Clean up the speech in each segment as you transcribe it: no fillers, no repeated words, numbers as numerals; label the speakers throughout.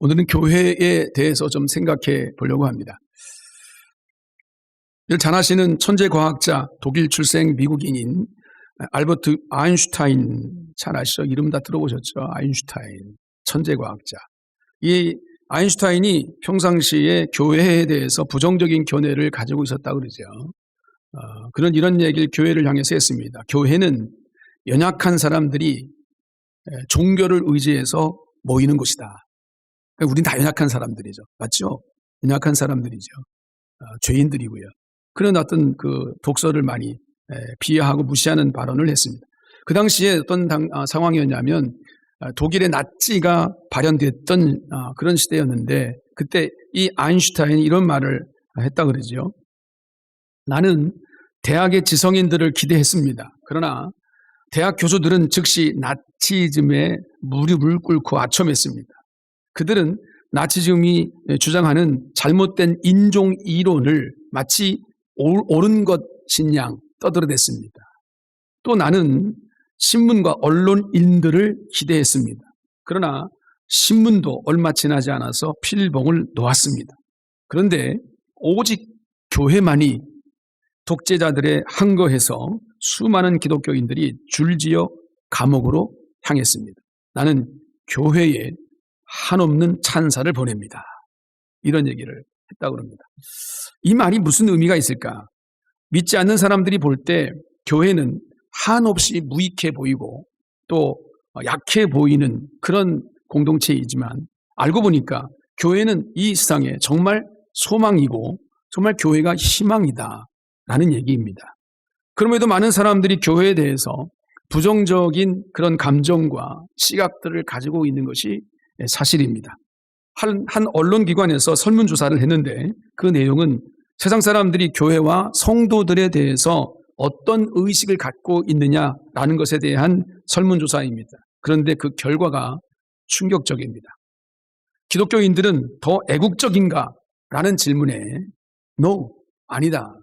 Speaker 1: 오늘은 교회에 대해서 좀 생각해 보려고 합니다. 잘 아시는 천재과학자, 독일 출생 미국인인 알버트 아인슈타인 잘 아시죠? 이름 다 들어보셨죠? 아인슈타인, 천재과학자. 이 아인슈타인이 평상시에 교회에 대해서 부정적인 견해를 가지고 있었다고 그러죠. 그런 이런 얘기를 교회를 향해서 했습니다. 교회는 연약한 사람들이 종교를 의지해서 모이는 곳이다. 우린 다 연약한 사람들이죠. 맞죠? 연약한 사람들이죠. 죄인들이고요. 그런 어떤 그 독서를 많이 비하하고 무시하는 발언을 했습니다. 그 당시에 어떤 상황이었냐면 독일의 나치가 발현됐던 그런 시대였는데 그때 이 아인슈타인이 이런 말을 했다 그러죠. 나는 대학의 지성인들을 기대했습니다. 그러나 대학 교수들은 즉시 나치즘에 무릎을 꿇고 아첨했습니다. 그들은 나치즘이 주장하는 잘못된 인종 이론을 마치 옳은 것인 양 떠들어댔습니다. 또 나는 신문과 언론인들을 기대했습니다. 그러나 신문도 얼마 지나지 않아서 필봉을 놓았습니다. 그런데 오직 교회만이 독재자들에 항거해서 수많은 기독교인들이 줄지어 감옥으로 향했습니다. 나는 교회에 한없는 찬사를 보냅니다. 이런 얘기를 했다고 합니다. 이 말이 무슨 의미가 있을까? 믿지 않는 사람들이 볼 때 교회는 한없이 무익해 보이고 또 약해 보이는 그런 공동체이지만 알고 보니까 교회는 이 세상에 정말 소망이고 정말 교회가 희망이다 라는 얘기입니다. 그럼에도 많은 사람들이 교회에 대해서 부정적인 그런 감정과 시각들을 가지고 있는 것이 사실입니다. 한 언론기관에서 설문조사를 했는데 그 내용은 세상 사람들이 교회와 성도들에 대해서 어떤 의식을 갖고 있느냐라는 것에 대한 설문조사입니다. 그런데 그 결과가 충격적입니다. 기독교인들은 더 애국적인가? 라는 질문에 No, 아니다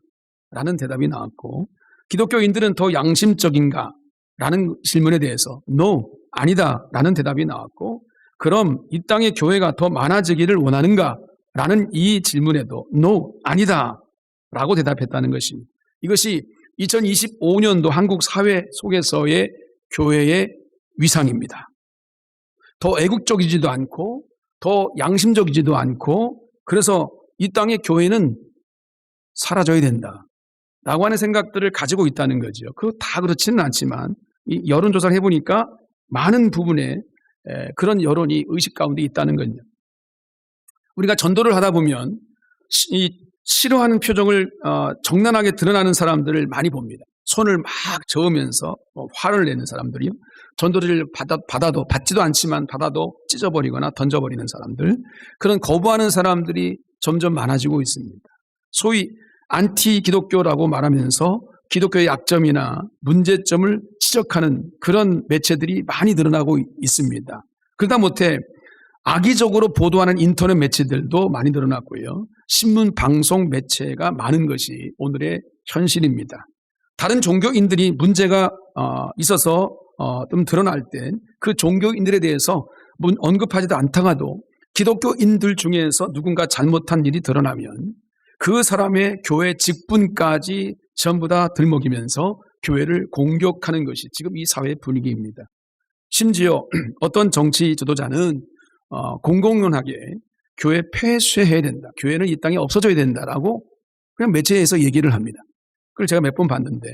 Speaker 1: 라는 대답이 나왔고 기독교인들은 더 양심적인가? 라는 질문에 대해서 No, 아니다 라는 대답이 나왔고 그럼 이 땅에 교회가 더 많아지기를 원하는가? 라는 이 질문에도 No, 아니다 라고 대답했다는 것입니다. 이것이 2025년도 한국 사회 속에서의 교회의 위상입니다. 더 애국적이지도 않고 더 양심적이지도 않고 그래서 이 땅의 교회는 사라져야 된다 라고 하는 생각들을 가지고 있다는 거죠. 다 그렇지는 않지만 이 여론조사를 해보니까 많은 부분에 그런 여론이 의식 가운데 있다는 거죠. 우리가 전도를 하다 보면 이 싫어하는 표정을 적나라하게 드러나는 사람들을 많이 봅니다. 손을 막 저으면서 화를 내는 사람들이요. 전도를 받지도 않지만 받아도 찢어버리거나 던져버리는 사람들. 그런 거부하는 사람들이 점점 많아지고 있습니다. 소위 안티 기독교라고 말하면서 기독교의 약점이나 문제점을 지적하는 그런 매체들이 많이 늘어나고 있습니다. 그러다 못해 악의적으로 보도하는 인터넷 매체들도 많이 늘어났고요. 신문, 방송 매체가 많은 것이 오늘의 현실입니다. 다른 종교인들이 문제가 있어서 좀 드러날 때 그 종교인들에 대해서 언급하지도 않다가도 기독교인들 중에서 누군가 잘못한 일이 드러나면 그 사람의 교회 직분까지 전부 다 들먹이면서 교회를 공격하는 것이 지금 이 사회의 분위기입니다. 심지어 어떤 정치 지도자는 공공연하게 교회 폐쇄해야 된다. 교회는 이 땅에 없어져야 된다라고 그냥 매체에서 얘기를 합니다. 그걸 제가 몇 번 봤는데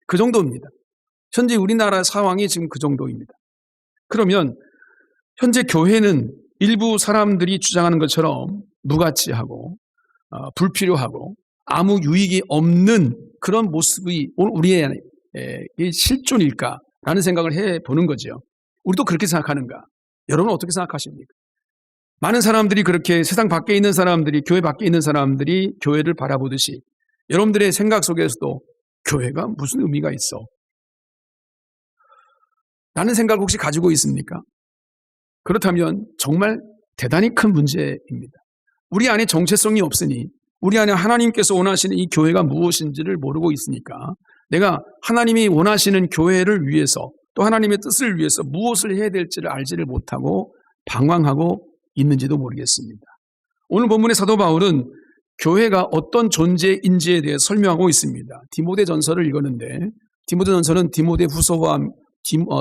Speaker 1: 그 정도입니다. 현재 우리나라 상황이 지금 그 정도입니다. 그러면 현재 교회는 일부 사람들이 주장하는 것처럼 무가치하고 불필요하고 아무 유익이 없는 그런 모습이 우리의 실존일까라는 생각을 해보는 거죠. 우리도 그렇게 생각하는가? 여러분은 어떻게 생각하십니까? 많은 사람들이 그렇게 세상 밖에 있는 사람들이 교회 밖에 있는 사람들이 교회를 바라보듯이 여러분들의 생각 속에서도 교회가 무슨 의미가 있어? 라는 생각을 혹시 가지고 있습니까? 그렇다면 정말 대단히 큰 문제입니다. 우리 안에 정체성이 없으니 우리 안에 하나님께서 원하시는 이 교회가 무엇인지를 모르고 있으니까 내가 하나님이 원하시는 교회를 위해서 또 하나님의 뜻을 위해서 무엇을 해야 될지를 알지를 못하고 방황하고 있는지도 모르겠습니다. 오늘 본문의 사도 바울은 교회가 어떤 존재인지에 대해 설명하고 있습니다. 디모데전서를 읽었는데 디모데전서는 디모데후서와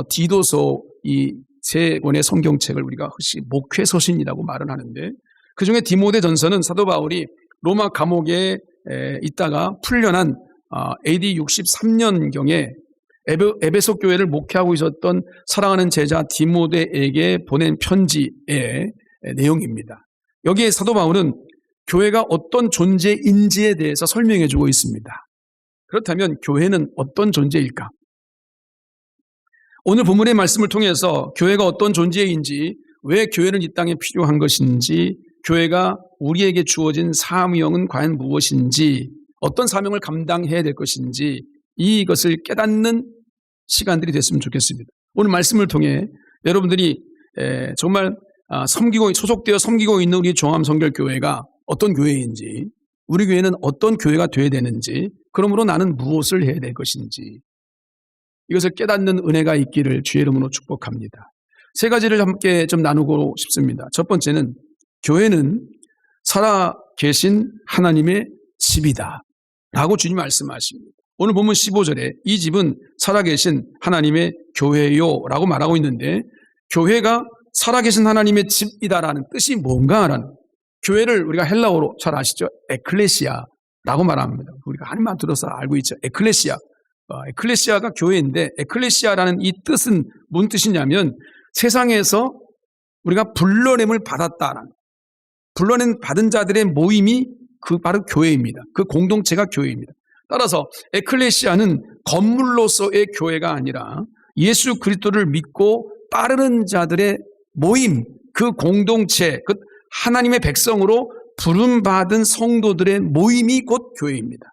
Speaker 1: 디도서 이 세 권의 성경책을 우리가 혹시 목회서신이라고 말을 하는데 그중에 디모데전서는 사도 바울이 로마 감옥에 있다가 풀려난 AD 63년경에 에베소 교회를 목회하고 있었던 사랑하는 제자 디모데에게 보낸 편지의 내용입니다. 여기에 사도 바울은 교회가 어떤 존재인지에 대해서 설명해 주고 있습니다. 그렇다면 교회는 어떤 존재일까? 오늘 본문의 말씀을 통해서 교회가 어떤 존재인지, 왜 교회는 이 땅에 필요한 것인지, 교회가 우리에게 주어진 사명은 과연 무엇인지, 어떤 사명을 감당해야 될 것인지 이것을 깨닫는 시간들이 됐으면 좋겠습니다. 오늘 말씀을 통해 여러분들이 정말 소속되어 섬기고 있는 우리 종암성결교회가 어떤 교회인지, 우리 교회는 어떤 교회가 되어야 되는지, 그러므로 나는 무엇을 해야 될 것인지 이것을 깨닫는 은혜가 있기를 주의 이름으로 축복합니다. 세 가지를 함께 좀 나누고 싶습니다. 첫 번째는 교회는 살아계신 하나님의 집이다 라고 주님 말씀하십니다. 오늘 본문 15절에 이 집은 살아계신 하나님의 교회요 라고 말하고 있는데, 교회가 살아계신 하나님의 집이다라는 뜻이 뭔가라는, 교회를 우리가 헬라어로 잘 아시죠? 에클레시아라고 말합니다. 우리가 한만 들어서 알고 있죠. 에클레시아. 에클레시아가 교회인데, 에클레시아라는 이 뜻은 무슨 뜻이냐면 세상에서 우리가 불러냄을 받았다라는, 불러냄 받은 자들의 모임이 바로 교회입니다. 그 공동체가 교회입니다. 따라서 에클레시아는 건물로서의 교회가 아니라 예수 그리스도를 믿고 따르는 자들의 모임, 그 공동체, 그 하나님의 백성으로 부름받은 성도들의 모임이 곧 교회입니다.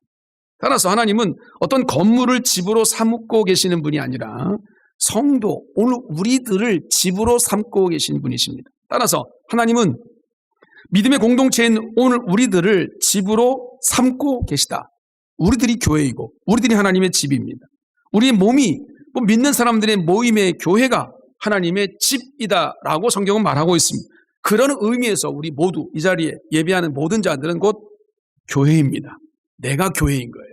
Speaker 1: 따라서 하나님은 어떤 건물을 집으로 삼고 계시는 분이 아니라 성도, 오늘 우리들을 집으로 삼고 계신 분이십니다. 따라서 하나님은 믿음의 공동체인 오늘 우리들을 집으로 삼고 계시다. 우리들이 교회이고 우리들이 하나님의 집입니다. 우리의 몸이 믿는 사람들의 모임의 교회가 하나님의 집이다라고 성경은 말하고 있습니다. 그런 의미에서 우리 모두 이 자리에 예배하는 모든 자들은 곧 교회입니다. 내가 교회인 거예요.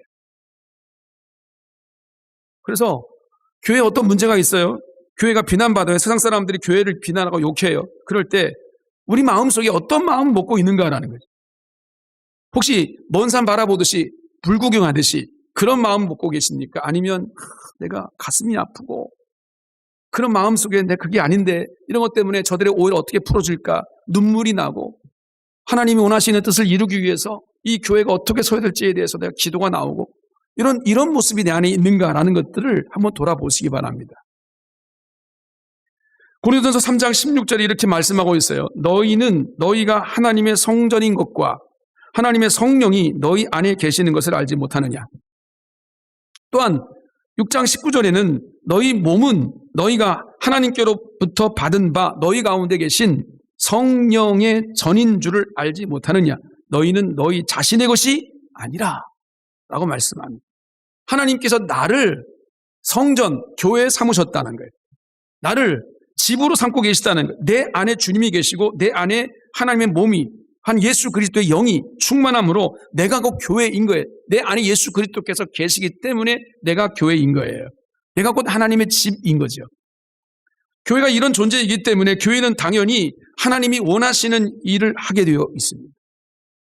Speaker 1: 그래서 교회에 어떤 문제가 있어요? 교회가 비난받아요. 세상 사람들이 교회를 비난하고 욕해요. 그럴 때 우리 마음속에 어떤 마음을 먹고 있는가라는 거죠. 혹시 먼 산 바라보듯이 불구경하듯이 그런 마음 먹고 계십니까? 아니면 내가 가슴이 아프고 그런 마음 속에 내 그게 아닌데 이런 것 때문에 저들의 오해를 어떻게 풀어줄까? 눈물이 나고 하나님이 원하시는 뜻을 이루기 위해서 이 교회가 어떻게 서야 될지에 대해서 내가 기도가 나오고 이런 모습이 내 안에 있는가라는 것들을 한번 돌아보시기 바랍니다. 고린도전서 3장 16절에 이렇게 말씀하고 있어요. 너희가 하나님의 성전인 것과 하나님의 성령이 너희 안에 계시는 것을 알지 못하느냐. 또한 6장 19절에는 너희 몸은 너희가 하나님께로부터 받은 바 너희 가운데 계신 성령의 전인 줄을 알지 못하느냐. 너희는 너희 자신의 것이 아니라 라고 말씀합니다. 하나님께서 나를 성전, 교회에 삼으셨다는 거예요. 나를 집으로 삼고 계시다는 거예요. 내 안에 주님이 계시고 내 안에 하나님의 몸이 한 예수 그리스도의 영이 충만함으로 내가 곧 교회인 거예요. 내 안에 예수 그리스도께서 계시기 때문에 내가 교회인 거예요. 내가 곧 하나님의 집인 거죠. 교회가 이런 존재이기 때문에 교회는 당연히 하나님이 원하시는 일을 하게 되어 있습니다.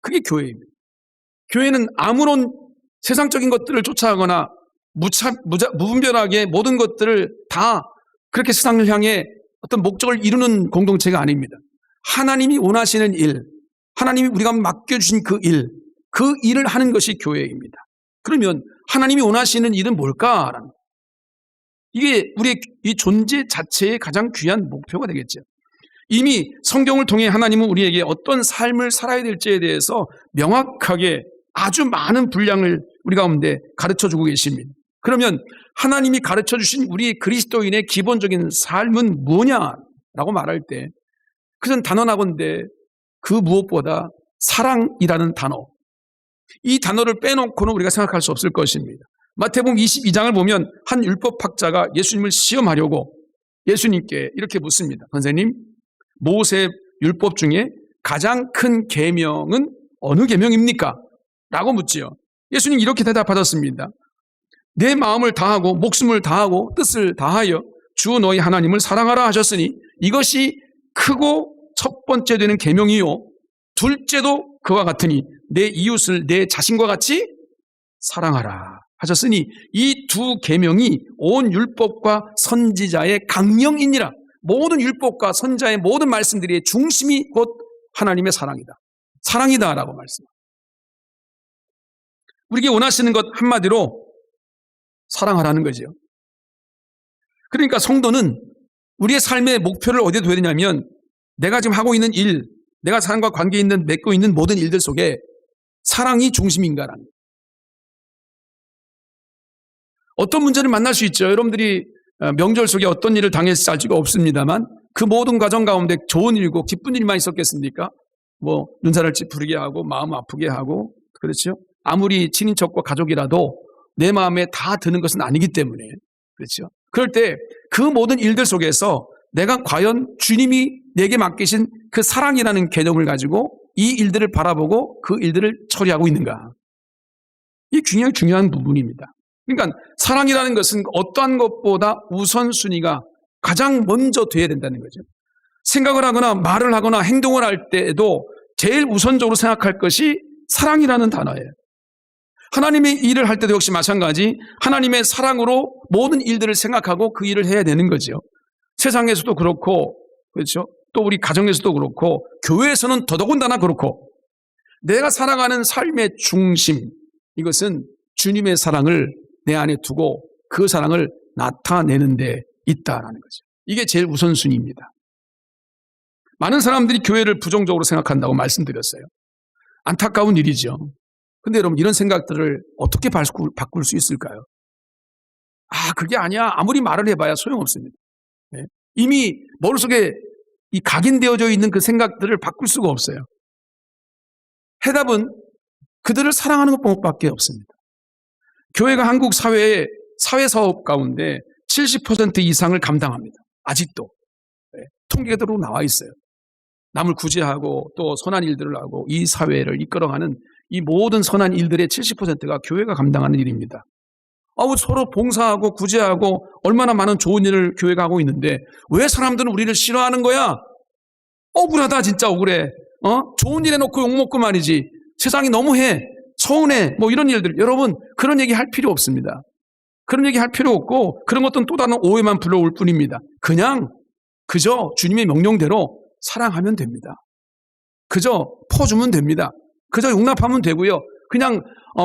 Speaker 1: 그게 교회입니다. 교회는 아무런 세상적인 것들을 쫓아가거나 무분별하게 모든 것들을 다 그렇게 세상을 향해 어떤 목적을 이루는 공동체가 아닙니다. 하나님이 원하시는 일, 하나님이 우리가 맡겨주신 그 일을 하는 것이 교회입니다. 그러면 하나님이 원하시는 일은 뭘까라는, 이게 우리의 이 존재 자체의 가장 귀한 목표가 되겠죠. 이미 성경을 통해 하나님은 우리에게 어떤 삶을 살아야 될지에 대해서 명확하게 아주 많은 분량을 우리 가운데 가르쳐주고 계십니다. 그러면 하나님이 가르쳐주신 우리 그리스도인의 기본적인 삶은 뭐냐라고 말할 때 그것은 단언하건대 그 무엇보다 사랑이라는 단어, 이 단어를 빼놓고는 우리가 생각할 수 없을 것입니다. 마태복음 22장을 보면 한 율법학자가 예수님을 시험하려고 예수님께 이렇게 묻습니다. 선생님, 모세 율법 중에 가장 큰 계명은 어느 계명입니까? 라고 묻지요. 예수님 이렇게 대답하셨습니다. 내 마음을 다하고 목숨을 다하고 뜻을 다하여 주 너희 하나님을 사랑하라 하셨으니 이것이 크고 첫 번째 되는 계명이요 둘째도 그와 같으니 내 이웃을 내 자신과 같이 사랑하라 하셨으니 이 두 계명이 온 율법과 선지자의 강령이니라. 모든 율법과 선지자의 모든 말씀들의 중심이 곧 하나님의 사랑이다. 사랑이다라고 말씀합니다. 우리에게 원하시는 것 한마디로 사랑하라는 거죠. 그러니까 성도는 우리의 삶의 목표를 어디에 둬야 되냐면 내가 지금 하고 있는 일, 내가 사람과 관계 있는 맺고 있는 모든 일들 속에 사랑이 중심인가라는 거예요. 어떤 문제를 만날 수 있죠. 여러분들이 명절 속에 어떤 일을 당했을 수가 없습니다만 그 모든 과정 가운데 좋은 일이고 기쁜 일만 있었겠습니까? 뭐 눈살을 찌푸리게 하고 마음 아프게 하고 그렇죠. 아무리 친인척과 가족이라도 내 마음에 다 드는 것은 아니기 때문에 그렇죠. 그럴 때 그 모든 일들 속에서 내가 과연 주님이 내게 맡기신 그 사랑이라는 개념을 가지고 이 일들을 바라보고 그 일들을 처리하고 있는가? 이게 굉장히 중요한 부분입니다. 그러니까 사랑이라는 것은 어떠한 것보다 우선순위가 가장 먼저 돼야 된다는 거죠. 생각을 하거나 말을 하거나 행동을 할 때에도 제일 우선적으로 생각할 것이 사랑이라는 단어예요. 하나님의 일을 할 때도 역시 마찬가지 하나님의 사랑으로 모든 일들을 생각하고 그 일을 해야 되는 거죠. 세상에서도 그렇고 그렇죠. 또 우리 가정에서도 그렇고 교회에서는 더더군다나 그렇고 내가 살아가는 삶의 중심 이것은 주님의 사랑을 내 안에 두고 그 사랑을 나타내는 데 있다라는 거죠. 이게 제일 우선순위입니다. 많은 사람들이 교회를 부정적으로 생각한다고 말씀드렸어요. 안타까운 일이죠. 근데 여러분 이런 생각들을 어떻게 바꿀 수 있을까요? 그게 아니야. 아무리 말을 해봐야 소용없습니다. 네. 이미 머릿속에 이 각인되어져 있는 그 생각들을 바꿀 수가 없어요. 해답은 그들을 사랑하는 것밖에 없습니다. 교회가 한국 사회의 사회사업 가운데 70% 이상을 감당합니다. 아직도. 네. 통계대로 나와 있어요. 남을 구제하고 또 선한 일들을 하고 이 사회를 이끌어가는 이 모든 선한 일들의 70%가 교회가 감당하는 일입니다. 서로 봉사하고 구제하고 얼마나 많은 좋은 일을 교회가 하고 있는데 왜 사람들은 우리를 싫어하는 거야? 억울하다 진짜 억울해. 좋은 일 해놓고 욕먹고 말이지. 세상이 너무해. 서운해. 뭐 이런 일들. 여러분 그런 얘기 할 필요 없습니다. 그런 얘기 할 필요 없고 그런 것들은 또 다른 오해만 불러올 뿐입니다. 그저 주님의 명령대로 사랑하면 됩니다. 그저 퍼주면 됩니다. 그저 용납하면 되고요. 그냥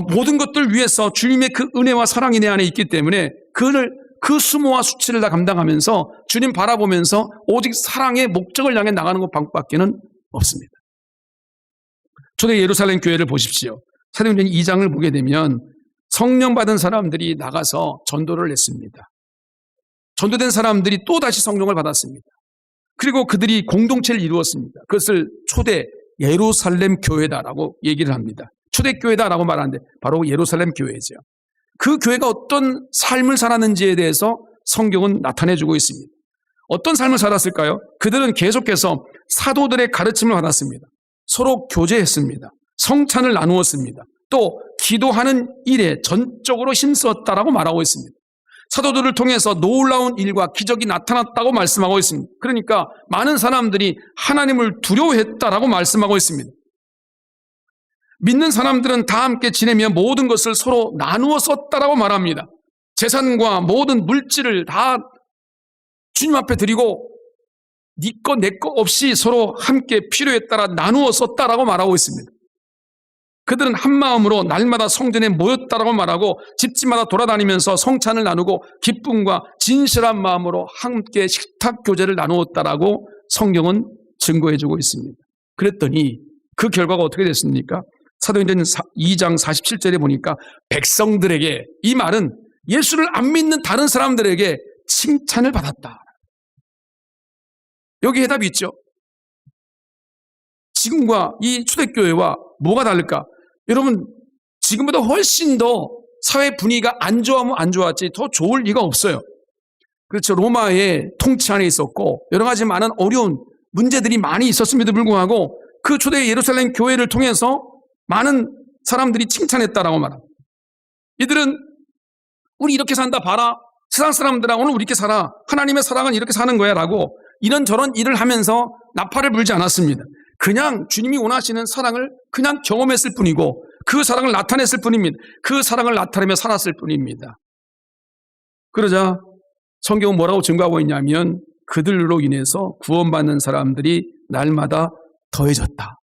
Speaker 1: 모든 것들 위해서 주님의 그 은혜와 사랑이 내 안에 있기 때문에 그 수모와 수치를 다 감당하면서 주님 바라보면서 오직 사랑의 목적을 향해 나가는 것밖에는 없습니다. 초대 예루살렘 교회를 보십시오. 사도행전 2장을 보게 되면 성령 받은 사람들이 나가서 전도를 했습니다. 전도된 사람들이 또 다시 성령을 받았습니다. 그리고 그들이 공동체를 이루었습니다. 그것을 초대 예루살렘 교회다라고 얘기를 합니다. 초대교회다라고 말하는데 바로 예루살렘 교회죠. 그 교회가 어떤 삶을 살았는지에 대해서 성경은 나타내주고 있습니다. 어떤 삶을 살았을까요? 그들은 계속해서 사도들의 가르침을 받았습니다. 서로 교제했습니다. 성찬을 나누었습니다. 또 기도하는 일에 전적으로 힘썼다라고 말하고 있습니다. 사도들을 통해서 놀라운 일과 기적이 나타났다고 말씀하고 있습니다. 그러니까 많은 사람들이 하나님을 두려워했다라고 말씀하고 있습니다. 믿는 사람들은 다 함께 지내며 모든 것을 서로 나누어 썼다라고 말합니다. 재산과 모든 물질을 다 주님 앞에 드리고 네 거 내 거 없이 서로 함께 필요에 따라 나누어 썼다라고 말하고 있습니다. 그들은 한 마음으로 날마다 성전에 모였다라고 말하고 집집마다 돌아다니면서 성찬을 나누고 기쁨과 진실한 마음으로 함께 식탁 교제를 나누었다라고 성경은 증거해주고 있습니다. 그랬더니 그 결과가 어떻게 됐습니까? 사도행전 2장 47절에 보니까 백성들에게, 이 말은 예수를 안 믿는 다른 사람들에게 칭찬을 받았다. 여기 해답이 있죠. 지금과 이 초대교회와 뭐가 다를까? 여러분 지금보다 훨씬 더 사회 분위기가 안 좋아하면 안 좋았지 더 좋을 리가 없어요. 그렇죠. 로마의 통치 안에 있었고 여러 가지 많은 어려운 문제들이 많이 있었음에도 불구하고 그 초대 예루살렘 교회를 통해서 많은 사람들이 칭찬했다라고 말합니다. 이들은 우리 이렇게 산다 봐라. 세상 사람들아 오늘 우리 이렇게 살아. 하나님의 사랑은 이렇게 사는 거야 라고 이런저런 일을 하면서 나팔을 불지 않았습니다. 그냥 주님이 원하시는 사랑을 그냥 경험했을 뿐이고 그 사랑을 나타냈을 뿐입니다. 그 사랑을 나타내며 살았을 뿐입니다. 그러자 성경은 뭐라고 증거하고 있냐면 그들로 인해서 구원받는 사람들이 날마다 더해졌다.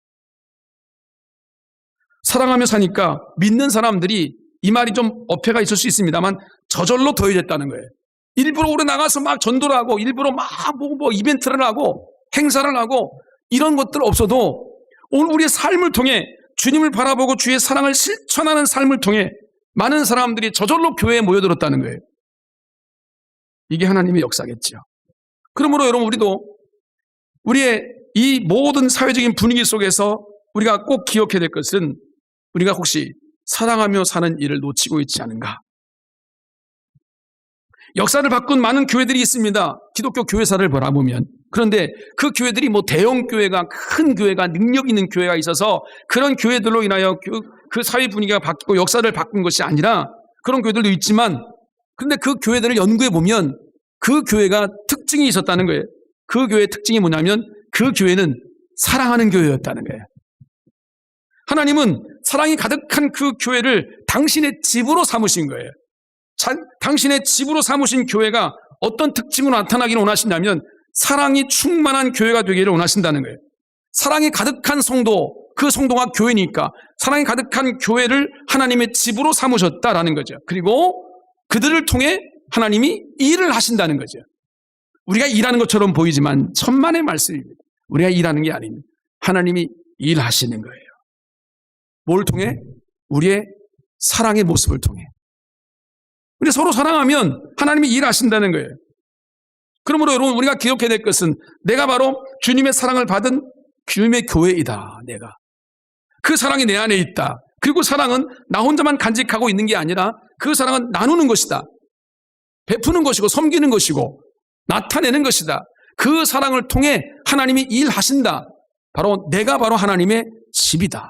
Speaker 1: 사랑하며 사니까 믿는 사람들이 이 말이 좀 어폐가 있을 수 있습니다만 저절로 더해졌다는 거예요. 일부러 우리 나가서 막 전도를 하고 일부러 막 이벤트를 하고 행사를 하고 이런 것들 없어도 오늘 우리의 삶을 통해 주님을 바라보고 주의 사랑을 실천하는 삶을 통해 많은 사람들이 저절로 교회에 모여들었다는 거예요. 이게 하나님의 역사겠죠. 그러므로 여러분 우리도 우리의 이 모든 사회적인 분위기 속에서 우리가 꼭 기억해야 될 것은 우리가 혹시 사랑하며 사는 일을 놓치고 있지 않은가? 역사를 바꾼 많은 교회들이 있습니다. 기독교 교회사를 바라보면. 그런데 그 교회들이 뭐 대형 교회가 큰 교회가 능력 있는 교회가 있어서 그런 교회들로 인하여 그 사회 분위기가 바뀌고 역사를 바꾼 것이 아니라 그런 교회들도 있지만 그런데 그 교회들을 연구해 보면 그 교회가 특징이 있었다는 거예요. 그 교회의 특징이 뭐냐면 그 교회는 사랑하는 교회였다는 거예요. 하나님은 사랑이 가득한 그 교회를 당신의 집으로 삼으신 거예요. 당신의 집으로 삼으신 교회가 어떤 특징으로 나타나기를 원하신다면 사랑이 충만한 교회가 되기를 원하신다는 거예요. 사랑이 가득한 성도, 그 성도가 교회니까 사랑이 가득한 교회를 하나님의 집으로 삼으셨다라는 거죠. 그리고 그들을 통해 하나님이 일을 하신다는 거죠. 우리가 일하는 것처럼 보이지만 천만의 말씀입니다. 우리가 일하는 게 아닙니다. 하나님이 일하시는 거예요. 뭘 통해? 우리의 사랑의 모습을 통해. 우리 서로 사랑하면 하나님이 일하신다는 거예요. 그러므로 여러분 우리가 기억해야 될 것은 내가 바로 주님의 사랑을 받은 주님의 교회이다. 내가. 그 사랑이 내 안에 있다. 그리고 사랑은 나 혼자만 간직하고 있는 게 아니라 그 사랑은 나누는 것이다. 베푸는 것이고 섬기는 것이고 나타내는 것이다. 그 사랑을 통해 하나님이 일하신다. 바로 내가 바로 하나님의 집이다.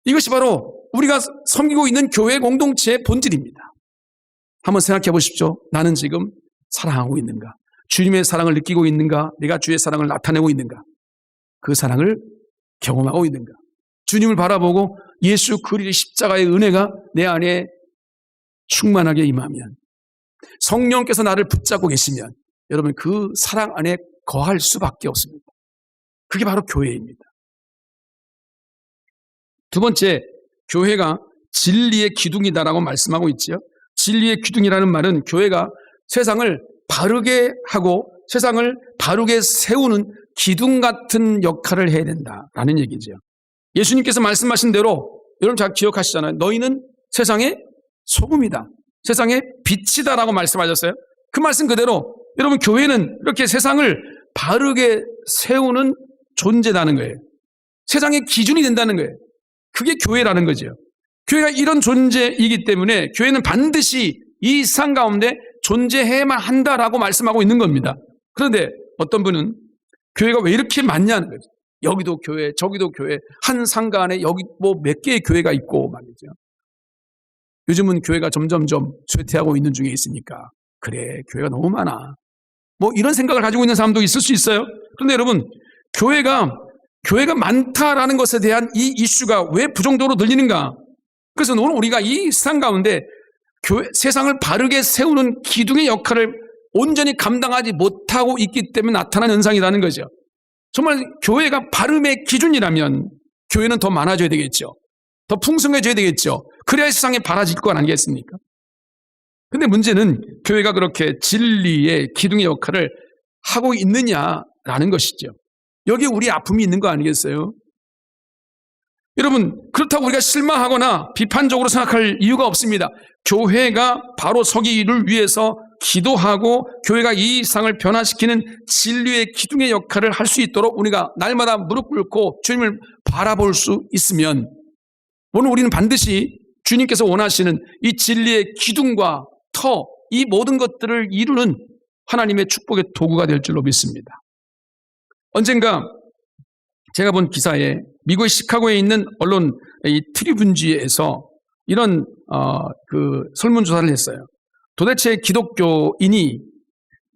Speaker 1: 이것이 바로 우리가 섬기고 있는 교회 공동체의 본질입니다. 한번 생각해 보십시오. 나는 지금 사랑하고 있는가? 주님의 사랑을 느끼고 있는가? 내가 주의 사랑을 나타내고 있는가? 그 사랑을 경험하고 있는가? 주님을 바라보고 예수 그리스도의 십자가의 은혜가 내 안에 충만하게 임하면 성령께서 나를 붙잡고 계시면 여러분 그 사랑 안에 거할 수밖에 없습니다. 그게 바로 교회입니다. 두 번째, 교회가 진리의 기둥이다라고 말씀하고 있지요. 진리의 기둥이라는 말은 교회가 세상을 바르게 하고 세상을 바르게 세우는 기둥 같은 역할을 해야 된다라는 얘기죠. 예수님께서 말씀하신 대로 여러분 잘 기억하시잖아요. 너희는 세상의 소금이다. 세상의 빛이다라고 말씀하셨어요. 그 말씀 그대로 여러분 교회는 이렇게 세상을 바르게 세우는 존재라는 거예요. 세상의 기준이 된다는 거예요. 그게 교회라는 거죠. 교회가 이런 존재이기 때문에 교회는 반드시 이 세상 가운데 존재해야만 한다라고 말씀하고 있는 겁니다. 그런데 어떤 분은 교회가 왜 이렇게 많냐는 거죠. 여기도 교회, 저기도 교회, 한 상가 안에 여기 뭐 몇 개의 교회가 있고 말이죠. 요즘은 교회가 점점점 쇠퇴하고 있는 중에 있으니까 그래 교회가 너무 많아. 뭐 이런 생각을 가지고 있는 사람도 있을 수 있어요. 그런데 여러분 교회가 많다라는 것에 대한 이 이슈가 왜 부정적으로 들리는가? 그래서 오늘 우리가 이 세상 가운데 세상을 바르게 세우는 기둥의 역할을 온전히 감당하지 못하고 있기 때문에 나타난 현상이라는 거죠. 정말 교회가 바름의 기준이라면 교회는 더 많아져야 되겠죠. 더 풍성해져야 되겠죠. 그래야 세상에 바라질 것 아니겠습니까? 근데 문제는 교회가 그렇게 진리의 기둥의 역할을 하고 있느냐라는 것이죠. 여기에 우리 아픔이 있는 거 아니겠어요? 여러분, 그렇다고 우리가 실망하거나 비판적으로 생각할 이유가 없습니다. 교회가 바로 서기를 위해서 기도하고 교회가 이 세상을 변화시키는 진리의 기둥의 역할을 할 수 있도록 우리가 날마다 무릎 꿇고 주님을 바라볼 수 있으면 오늘 우리는 반드시 주님께서 원하시는 이 진리의 기둥과 터, 이 모든 것들을 이루는 하나님의 축복의 도구가 될 줄로 믿습니다. 언젠가 제가 본 기사에 미국의 시카고에 있는 언론 이 트리뷴지에서 이런 설문조사를 했어요. 도대체 기독교인이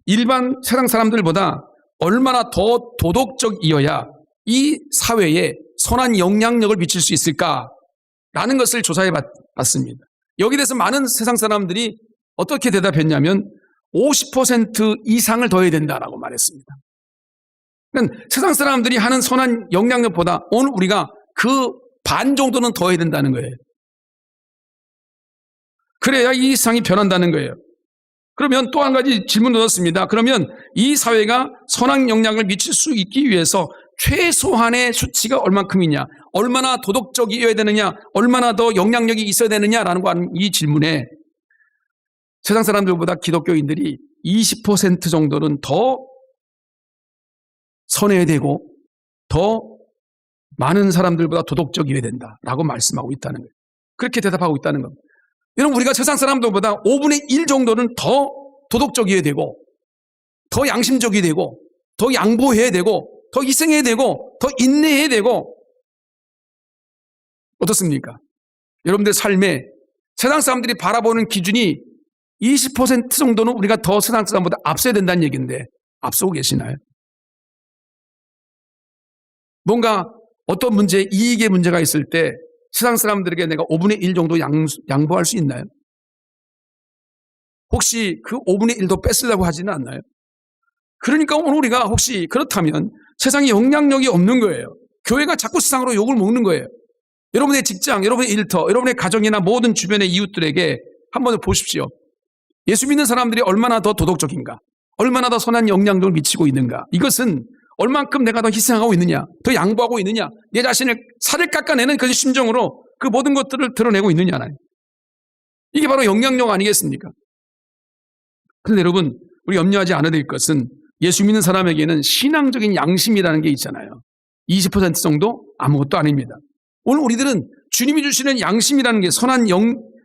Speaker 1: 일반 세상 사람들보다 얼마나 더 도덕적이어야 이 사회에 선한 영향력을 미칠 수 있을까라는 것을 조사해 봤습니다. 여기에 대해서 많은 세상 사람들이 어떻게 대답했냐면 50% 이상을 더해야 된다라고 말했습니다. 그러니까 세상 사람들이 하는 선한 영향력보다 오늘 우리가 그 반 정도는 더해야 된다는 거예요. 그래야 이 세상이 변한다는 거예요. 그러면 또 한 가지 질문을 넣었습니다. 그러면 이 사회가 선한 영향을 미칠 수 있기 위해서 최소한의 수치가 얼만큼이냐, 얼마나 도덕적이어야 되느냐, 얼마나 더 영향력이 있어야 되느냐라는 이 질문에 세상 사람들보다 기독교인들이 20% 정도는 더 선해야 되고 더 많은 사람들보다 도덕적이어야 된다라고 말씀하고 있다는 거예요. 그렇게 대답하고 있다는 겁니다. 여러분, 우리가 세상 사람들보다 5분의 1 정도는 더 도덕적이어야 되고 더 양심적이어야 되고 더 양보해야 되고 더 희생해야 되고 더 인내해야 되고, 어떻습니까? 여러분들 삶에 세상 사람들이 바라보는 기준이 20% 정도는 우리가 더 세상 사람보다 앞서야 된다는 얘기인데 앞서고 계시나요? 뭔가 어떤 문제, 이익의 문제가 있을 때 세상 사람들에게 내가 5분의 1 정도 양보할 수 있나요? 혹시 그 5분의 1도 뺏으려고 하지는 않나요? 그러니까 오늘 우리가 혹시 그렇다면 세상에 영향력이 없는 거예요. 교회가 자꾸 세상으로 욕을 먹는 거예요. 여러분의 직장, 여러분의 일터, 여러분의 가정이나 모든 주변의 이웃들에게 한번 보십시오. 예수 믿는 사람들이 얼마나 더 도덕적인가, 얼마나 더 선한 영향력을 미치고 있는가, 이것은 얼만큼 내가 더 희생하고 있느냐, 더 양보하고 있느냐, 내 자신을 살을 깎아내는 그 심정으로 그 모든 것들을 드러내고 있느냐는, 이게 바로 영향력 아니겠습니까? 그런데 여러분, 우리 염려하지 않아야 될 것은 예수 믿는 사람에게는 신앙적인 양심이라는 게 있잖아요. 20% 정도 아무것도 아닙니다. 오늘 우리들은 주님이 주시는 양심이라는 게, 선한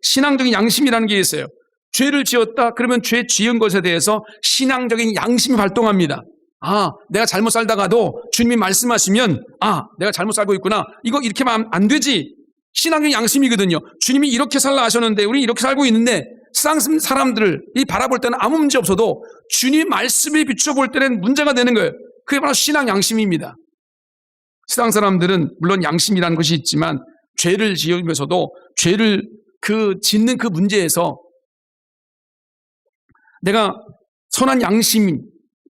Speaker 1: 신앙적인 양심이라는 게 있어요. 죄를 지었다 그러면 죄 지은 것에 대해서 신앙적인 양심이 발동합니다. 아, 내가 잘못 살다가도 주님이 말씀하시면 내가 잘못 살고 있구나, 이거 이렇게 하면 안 되지. 신앙적인 양심이거든요. 주님이 이렇게 살라 하셨는데 우리 이렇게 살고 있는데 세상 사람들이 바라볼 때는 아무 문제 없어도 주님의 말씀에 비춰볼 때는 문제가 되는 거예요. 그게 바로 신앙 양심입니다. 세상 사람들은 물론 양심이라는 것이 있지만 죄를 지으면서도 죄를 짓는 그 문제에서 내가 선한 양심,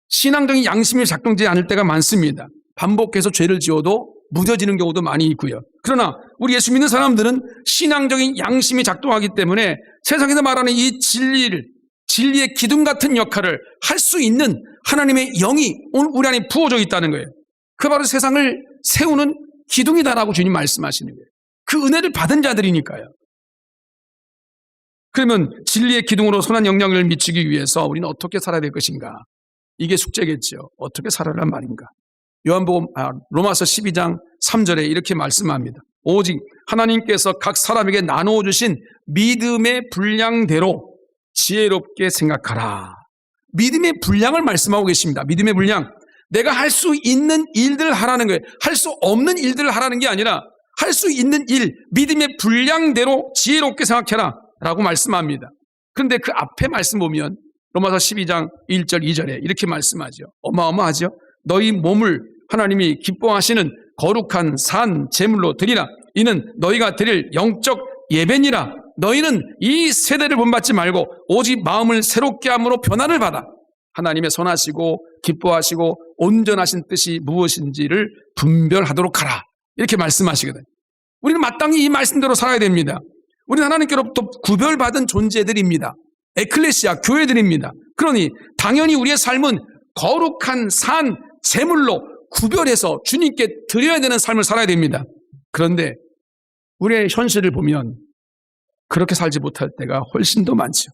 Speaker 1: 신앙적인 양심이 작동되지 않을 때가 많습니다. 반복해서 죄를 지어도 무뎌지는 경우도 많이 있고요. 그러나 우리 예수 믿는 사람들은 신앙적인 양심이 작동하기 때문에 세상에서 말하는 이 진리의 기둥 같은 역할을 할 수 있는 하나님의 영이 오늘 우리 안에 부어져 있다는 거예요. 그 바로 세상을 세우는 기둥이다라고 주님 말씀하시는 거예요. 그 은혜를 받은 자들이니까요. 그러면 진리의 기둥으로 선한 영향을 미치기 위해서 우리는 어떻게 살아야 될 것인가? 이게 숙제겠죠. 어떻게 살아란 말인가? 로마서 12장 3절에 이렇게 말씀합니다. 오직 하나님께서 각 사람에게 나누어 주신 믿음의 분량대로 지혜롭게 생각하라. 믿음의 분량을 말씀하고 계십니다. 믿음의 분량. 내가 할 수 있는 일들을 하라는 거예요. 할 수 없는 일들을 하라는 게 아니라 할 수 있는 일, 믿음의 분량대로 지혜롭게 생각해라 라고 말씀합니다. 그런데 그 앞에 말씀 보면 로마서 12장 1절 2절에 이렇게 말씀하죠. 어마어마하죠. 너희 몸을 하나님이 기뻐하시는 거룩한 산 제물로 드리라. 이는 너희가 드릴 영적 예배니라. 너희는 이 세대를 본받지 말고 오직 마음을 새롭게 함으로 변화를 받아 하나님의 선하시고 기뻐하시고 온전하신 뜻이 무엇인지를 분별하도록 하라. 이렇게 말씀하시거든요. 우리는 마땅히 이 말씀대로 살아야 됩니다. 우리는 하나님께로부터 구별받은 존재들입니다. 에클레시아, 교회들입니다. 그러니 당연히 우리의 삶은 거룩한 산 제물로 구별해서 주님께 드려야 되는 삶을 살아야 됩니다. 그런데 우리의 현실을 보면 그렇게 살지 못할 때가 훨씬 더 많죠.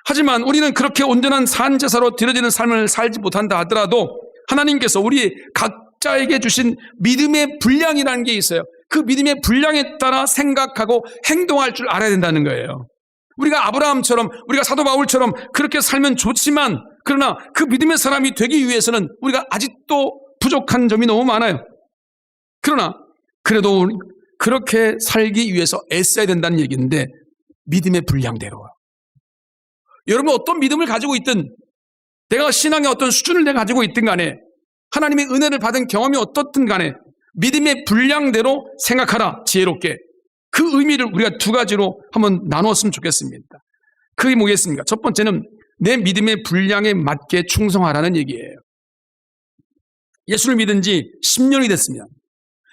Speaker 1: 하지만 우리는 그렇게 온전한 산제사로 드려지는 삶을 살지 못한다 하더라도 하나님께서 우리 각자에게 주신 믿음의 분량이라는 게 있어요. 그 믿음의 분량에 따라 생각하고 행동할 줄 알아야 된다는 거예요. 우리가 아브라함처럼, 우리가 사도 바울처럼 그렇게 살면 좋지만, 그러나 그 믿음의 사람이 되기 위해서는 우리가 아직도 부족한 점이 너무 많아요. 그러나 그래도 그렇게 살기 위해서 애써야 된다는 얘기인데 믿음의 분량대로. 여러분 어떤 믿음을 가지고 있든 내가 신앙의 어떤 수준을 내가 가지고 있든 간에 하나님의 은혜를 받은 경험이 어떻든 간에 믿음의 분량대로 생각하라. 지혜롭게. 그 의미를 우리가 두 가지로 한번 나누었으면 좋겠습니다. 그게 뭐겠습니까? 첫 번째는 내 믿음의 분량에 맞게 충성하라는 얘기예요. 예수를 믿은 지 10년이 됐으면,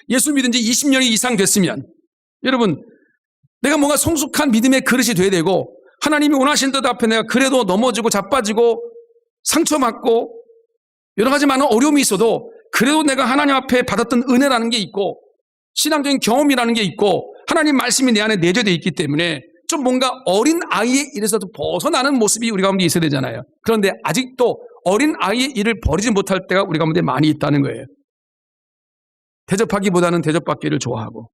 Speaker 1: 예수를 믿은 지 20년이 이상 됐으면, 여러분 내가 뭔가 성숙한 믿음의 그릇이 돼야 되고 하나님이 원하시는 뜻 앞에 내가 그래도 넘어지고 자빠지고 상처받고 여러 가지 많은 어려움이 있어도 그래도 내가 하나님 앞에 받았던 은혜라는 게 있고 신앙적인 경험이라는 게 있고 하나님 말씀이 내 안에 내재되어 있기 때문에 좀 뭔가 어린 아이의 일에서도 벗어나는 모습이 우리 가운데 있어야 되잖아요. 그런데 아직도 어린 아이의 일을 버리지 못할 때가 우리 가운데 많이 있다는 거예요. 대접하기보다는 대접받기를 좋아하고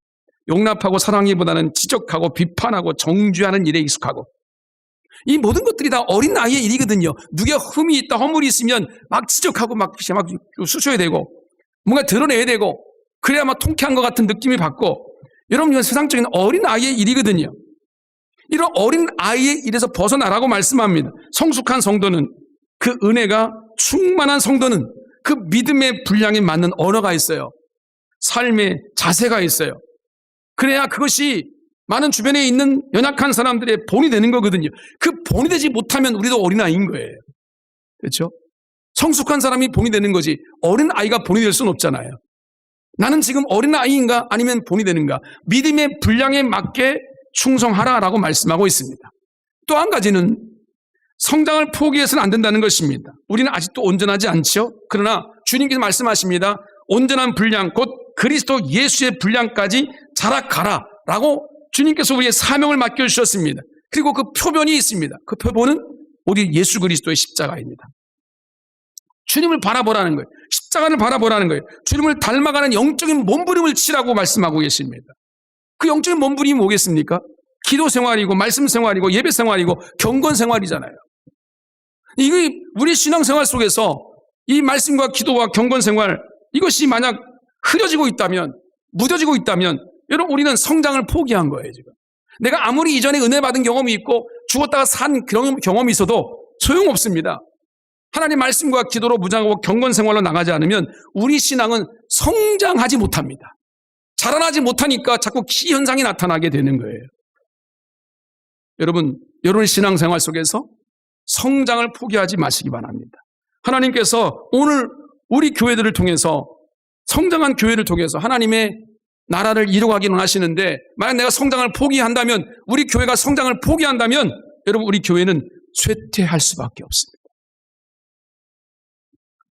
Speaker 1: 용납하고 사랑하기보다는 지적하고 비판하고 정죄하는 일에 익숙하고 이 모든 것들이 다 어린 아이의 일이거든요. 누가 흠이 있다 허물이 있으면 막 지적하고 막 쑤셔야 되고 뭔가 드러내야 되고 그래야 막 통쾌한 것 같은 느낌이 받고 여러분 이건 세상적인 어린 아이의 일이거든요. 이런 어린 아이의 일에서 벗어나라고 말씀합니다. 성숙한 성도는 그 은혜가 충만한 성도는 그 믿음의 분량에 맞는 언어가 있어요. 삶의 자세가 있어요. 그래야 그것이 많은 주변에 있는 연약한 사람들의 본이 되는 거거든요. 그 본이 되지 못하면 우리도 어린아이인 거예요. 그렇죠? 성숙한 사람이 본이 되는 거지 어린아이가 본이 될 수는 없잖아요. 나는 지금 어린아이인가 아니면 본이 되는가? 믿음의 분량에 맞게 충성하라라고 말씀하고 있습니다. 또 한 가지는 성장을 포기해서는 안 된다는 것입니다. 우리는 아직도 온전하지 않죠? 그러나 주님께서 말씀하십니다. 온전한 분량, 곧 그리스도 예수의 분량까지 자라가라 라고 주님께서 우리의 사명을 맡겨주셨습니다. 그리고 그 표본이 있습니다. 그 표본은 우리 예수 그리스도의 십자가입니다. 주님을 바라보라는 거예요. 십자가를 바라보라는 거예요. 주님을 닮아가는 영적인 몸부림을 치라고 말씀하고 계십니다. 그 영적인 몸부림이 뭐겠습니까? 기도 생활이고 말씀 생활이고 예배 생활이고 경건 생활이잖아요. 이게 우리 신앙 생활 속에서 이 말씀과 기도와 경건 생활 이것이 만약 흐려지고 있다면 무뎌지고 있다면 여러분 우리는 성장을 포기한 거예요. 지금 내가 아무리 이전에 은혜 받은 경험이 있고 죽었다가 산 그런 경험이 있어도 소용없습니다. 하나님 말씀과 기도로 무장하고 경건 생활로 나가지 않으면 우리 신앙은 성장하지 못합니다. 자라나지 못하니까 자꾸 기현상이 나타나게 되는 거예요. 여러분의 신앙생활 속에서 성장을 포기하지 마시기 바랍니다. 하나님께서 오늘 우리 교회들을 통해서 성장한 교회를 통해서 하나님의 나라를 이루어가기는 하시는데 만약 내가 성장을 포기한다면 우리 교회가 성장을 포기한다면 여러분 우리 교회는 쇠퇴할 수밖에 없습니다.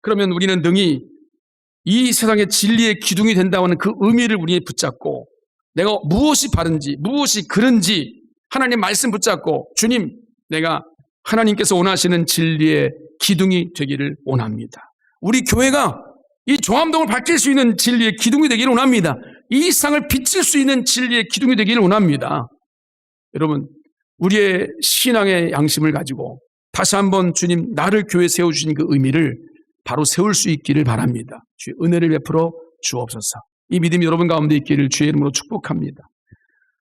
Speaker 1: 그러면 우리는 능히 이 세상의 진리의 기둥이 된다고 하는 그 의미를 우리에 붙잡고 내가 무엇이 바른지 무엇이 그른지 하나님 말씀 붙잡고 주님 내가 하나님께서 원하시는 진리의 기둥이 되기를 원합니다. 우리 교회가 이 종암동을 밝힐 수 있는 진리의 기둥이 되기를 원합니다. 이 세상을 비칠 수 있는 진리의 기둥이 되기를 원합니다. 여러분 우리의 신앙의 양심을 가지고 다시 한번 주님 나를 교회에 세워주신 그 의미를 바로 세울 수 있기를 바랍니다. 주의 은혜를 베풀어 주옵소서. 이 믿음이 여러분 가운데 있기를 주의 이름으로 축복합니다.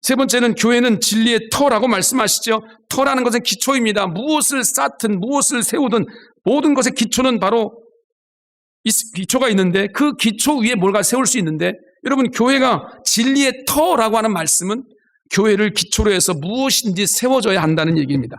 Speaker 1: 세 번째는 교회는 진리의 터라고 말씀하시죠. 터라는 것은 기초입니다. 무엇을 쌓든 무엇을 세우든 모든 것의 기초는 바로 기초가 있는데 그 기초 위에 뭔가 세울 수 있는데 여러분 교회가 진리의 터라고 하는 말씀은 교회를 기초로 해서 무엇인지 세워져야 한다는 얘기입니다.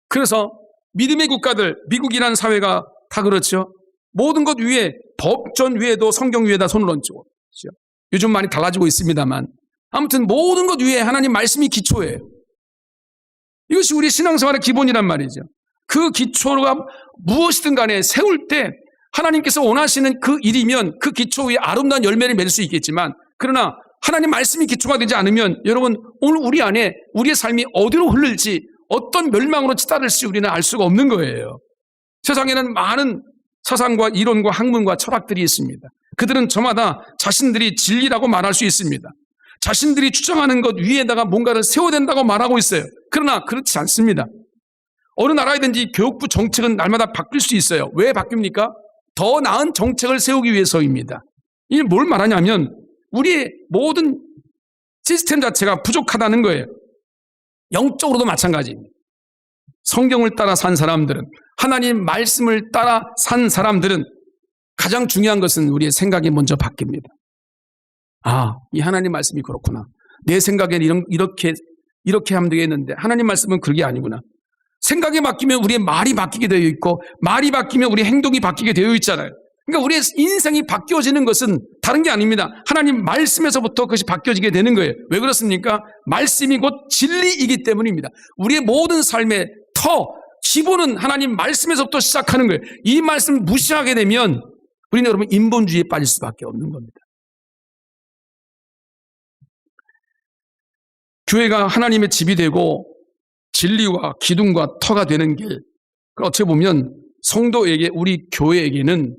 Speaker 1: 그래서 믿음의 국가들 미국이라는 사회가 다 그렇죠. 모든 것 위에 법전 위에도 성경 위에다 손을 얹고 그렇죠? 요즘 많이 달라지고 있습니다만 아무튼 모든 것 위에 하나님 말씀이 기초예요. 이것이 우리 신앙생활의 기본이란 말이죠. 그 기초가 무엇이든 간에 세울 때 하나님께서 원하시는 그 일이면 그 기초 위에 아름다운 열매를 맺을 수 있겠지만 그러나 하나님 말씀이 기초가 되지 않으면 여러분 오늘 우리 안에 우리의 삶이 어디로 흐를지 어떤 멸망으로 치달을지 우리는 알 수가 없는 거예요. 세상에는 많은 사상과 이론과 학문과 철학들이 있습니다. 그들은 저마다 자신들이 진리라고 말할 수 있습니다. 자신들이 주장하는 것 위에다가 뭔가를 세워야 된다고 말하고 있어요. 그러나 그렇지 않습니다. 어느 나라이든지 교육부 정책은 날마다 바뀔 수 있어요. 왜 바뀝니까? 더 나은 정책을 세우기 위해서입니다. 이게 뭘 말하냐면 우리의 모든 시스템 자체가 부족하다는 거예요. 영적으로도 마찬가지입니다. 성경을 따라 산 사람들은, 하나님 말씀을 따라 산 사람들은 가장 중요한 것은 우리의 생각이 먼저 바뀝니다. 아, 이 하나님 말씀이 그렇구나. 내 생각에는 이렇게 하면 되겠는데 하나님 말씀은 그게 아니구나. 생각이 바뀌면 우리의 말이 바뀌게 되어 있고, 말이 바뀌면 우리의 행동이 바뀌게 되어 있잖아요. 그러니까 우리의 인생이 바뀌어지는 것은 다른 게 아닙니다. 하나님 말씀에서부터 그것이 바뀌어지게 되는 거예요. 왜 그렇습니까? 말씀이 곧 진리이기 때문입니다. 우리의 모든 삶의 기본은 하나님 말씀에서부터 시작하는 거예요. 이 말씀을 무시하게 되면 우리는 여러분 인본주의에 빠질 수밖에 없는 겁니다. 교회가 하나님의 집이 되고 진리와 기둥과 터가 되는 길, 어떻게 보면 성도에게, 우리 교회에게는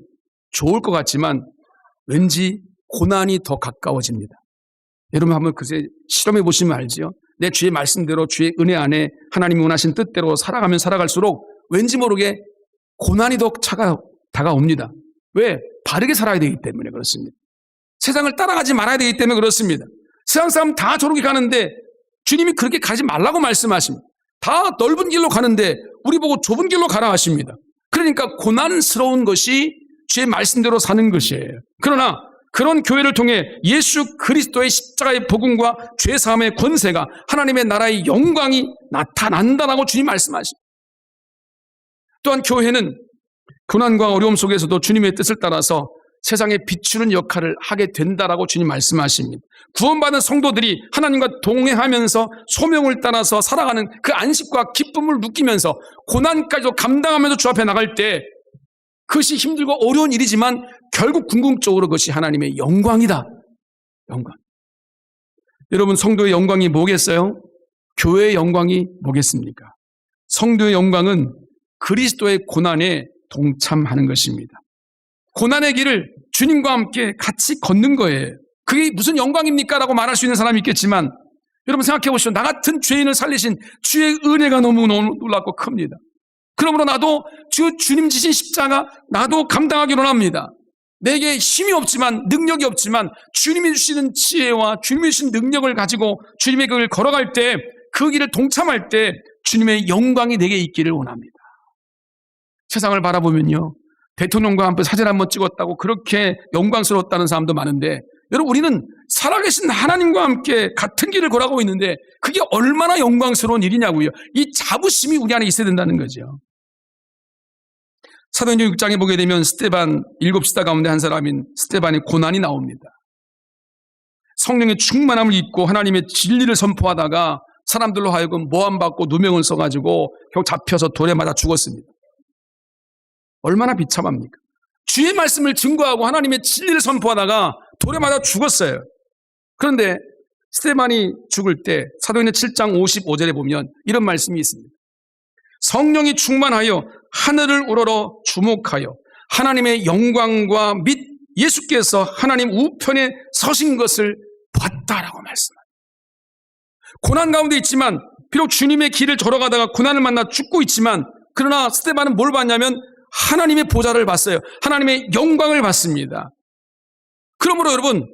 Speaker 1: 좋을 것 같지만 왠지 고난이 더 가까워집니다. 여러분 한번 그새 실험해 보시면 알지요. 내 주의 말씀대로 주의 은혜 안에 하나님이 원하신 뜻대로 살아가면 살아갈수록 왠지 모르게 고난이 더 다가옵니다. 왜? 바르게 살아야 되기 때문에 그렇습니다. 세상을 따라가지 말아야 되기 때문에 그렇습니다. 세상 사람 다 저렇게 가는데 주님이 그렇게 가지 말라고 말씀하십니다. 다 넓은 길로 가는데 우리 보고 좁은 길로 가라 하십니다. 그러니까 고난스러운 것이 주의 말씀대로 사는 것이에요. 그러나 그런 교회를 통해 예수 그리스도의 십자가의 복음과 죄사함의 권세가, 하나님의 나라의 영광이 나타난다라고 주님 말씀하십니다. 또한 교회는 고난과 어려움 속에서도 주님의 뜻을 따라서 세상에 비추는 역할을 하게 된다라고 주님 말씀하십니다. 구원받은 성도들이 하나님과 동행하면서 소명을 따라서 살아가는 그 안식과 기쁨을 느끼면서 고난까지도 감당하면서 주 앞에 나갈 때 그것이 힘들고 어려운 일이지만 결국 궁극적으로 그것이 하나님의 영광이다. 영광. 여러분 성도의 영광이 뭐겠어요? 교회의 영광이 뭐겠습니까? 성도의 영광은 그리스도의 고난에 동참하는 것입니다. 고난의 길을 주님과 함께 같이 걷는 거예요. 그게 무슨 영광입니까? 라고 말할 수 있는 사람이 있겠지만 여러분 생각해 보시죠. 나 같은 죄인을 살리신 주의 은혜가 너무 놀랍고 큽니다. 그러므로 나도 주님 지신 십자가 나도 감당하기로 합니다. 내게 힘이 없지만, 능력이 없지만 주님이 주시는 지혜와 주님이 주신 능력을 가지고 주님의 길을 걸어갈 때, 그 길을 동참할 때 주님의 영광이 내게 있기를 원합니다. 세상을 바라보면요, 대통령과 함께 사진 한번 찍었다고 그렇게 영광스러웠다는 사람도 많은데, 여러분 우리는 살아계신 하나님과 함께 같은 길을 걸어가고 있는데 그게 얼마나 영광스러운 일이냐고요. 이 자부심이 우리 안에 있어야 된다는 거죠. 사도행전 6장에 보게 되면 스데반 7지사 가운데 한 사람인 스데반의 고난이 나옵니다. 성령의 충만함을 입고 하나님의 진리를 선포하다가 사람들로 하여금 모함받고 누명을 써가지고 결국 잡혀서 돌에 맞아 죽었습니다. 얼마나 비참합니까? 주의 말씀을 증거하고 하나님의 진리를 선포하다가 돌에 맞아 죽었어요. 그런데 스데반이 죽을 때 사도행전 7장 55절에 보면 이런 말씀이 있습니다. 성령이 충만하여 하늘을 우러러 주목하여 하나님의 영광과 및 예수께서 하나님 우편에 서신 것을 봤다라고 말씀합니다. 고난 가운데 있지만, 비록 주님의 길을 걸어가다가 고난을 만나 죽고 있지만, 그러나 스데반은 뭘 봤냐면 하나님의 보좌를 봤어요. 하나님의 영광을 봤습니다. 그러므로 여러분,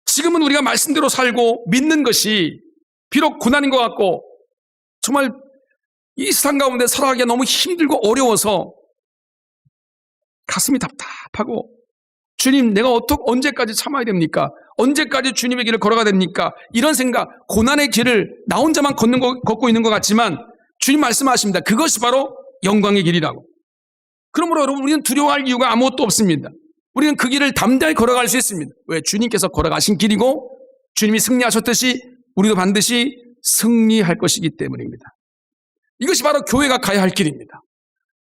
Speaker 1: 지금은 우리가 말씀대로 살고 믿는 것이 비록 고난인 것 같고 정말 이 세상 가운데 살아가기가 너무 힘들고 어려워서 가슴이 답답하고, 주님 내가 언제까지 참아야 됩니까? 언제까지 주님의 길을 걸어가야 됩니까? 이런 생각, 고난의 길을 나 혼자만 걷고 있는 것 같지만 주님 말씀하십니다. 그것이 바로 영광의 길이라고. 그러므로 여러분 우리는 두려워할 이유가 아무것도 없습니다. 우리는 그 길을 담대히 걸어갈 수 있습니다. 왜? 주님께서 걸어가신 길이고 주님이 승리하셨듯이 우리도 반드시 승리할 것이기 때문입니다. 이것이 바로 교회가 가야 할 길입니다.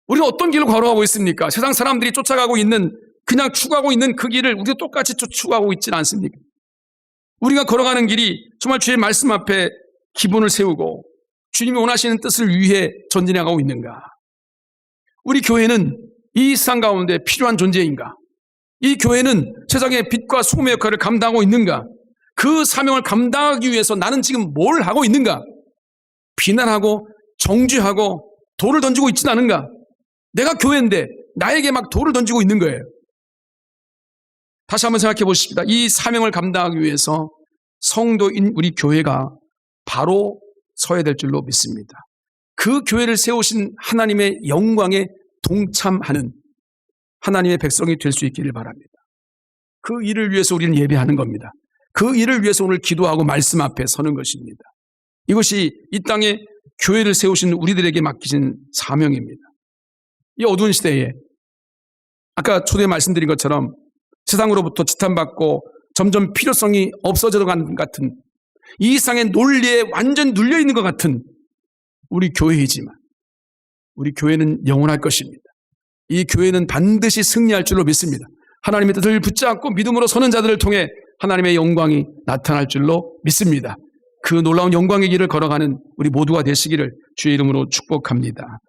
Speaker 1: 우리는 어떤 길을 걸어가고 있습니까? 세상 사람들이 쫓아가고 있는, 그냥 추구하고 있는 그 길을 우리도 똑같이 추구하고 있지는 않습니까? 우리가 걸어가는 길이 정말 주의 말씀 앞에 기본을 세우고 주님이 원하시는 뜻을 위해 전진해가고 있는가? 우리 교회는 이 세상 가운데 필요한 존재인가? 이 교회는 세상의 빛과 소금의 역할을 감당하고 있는가? 그 사명을 감당하기 위해서 나는 지금 뭘 하고 있는가? 비난하고 정죄하고 돌을 던지고 있지는 않은가? 내가 교회인데 나에게 막 돌을 던지고 있는 거예요. 다시 한번 생각해 보십시다. 이 사명을 감당하기 위해서 성도인 우리 교회가 바로 서야 될 줄로 믿습니다. 그 교회를 세우신 하나님의 영광에 동참하는 하나님의 백성이 될 수 있기를 바랍니다. 그 일을 위해서 우리는 예배하는 겁니다. 그 일을 위해서 오늘 기도하고 말씀 앞에 서는 것입니다. 이것이 이 땅에 교회를 세우신 우리들에게 맡기신 사명입니다. 이 어두운 시대에 아까 초대에 말씀드린 것처럼 세상으로부터 지탄받고 점점 필요성이 없어져 가는 것 같은 이 세상의 논리에 완전 눌려있는 것 같은 우리 교회이지만 우리 교회는 영원할 것입니다. 이 교회는 반드시 승리할 줄로 믿습니다. 하나님의 뜻을 붙잡고 믿음으로 서는 자들을 통해 하나님의 영광이 나타날 줄로 믿습니다. 그 놀라운 영광의 길을 걸어가는 우리 모두가 되시기를 주의 이름으로 축복합니다.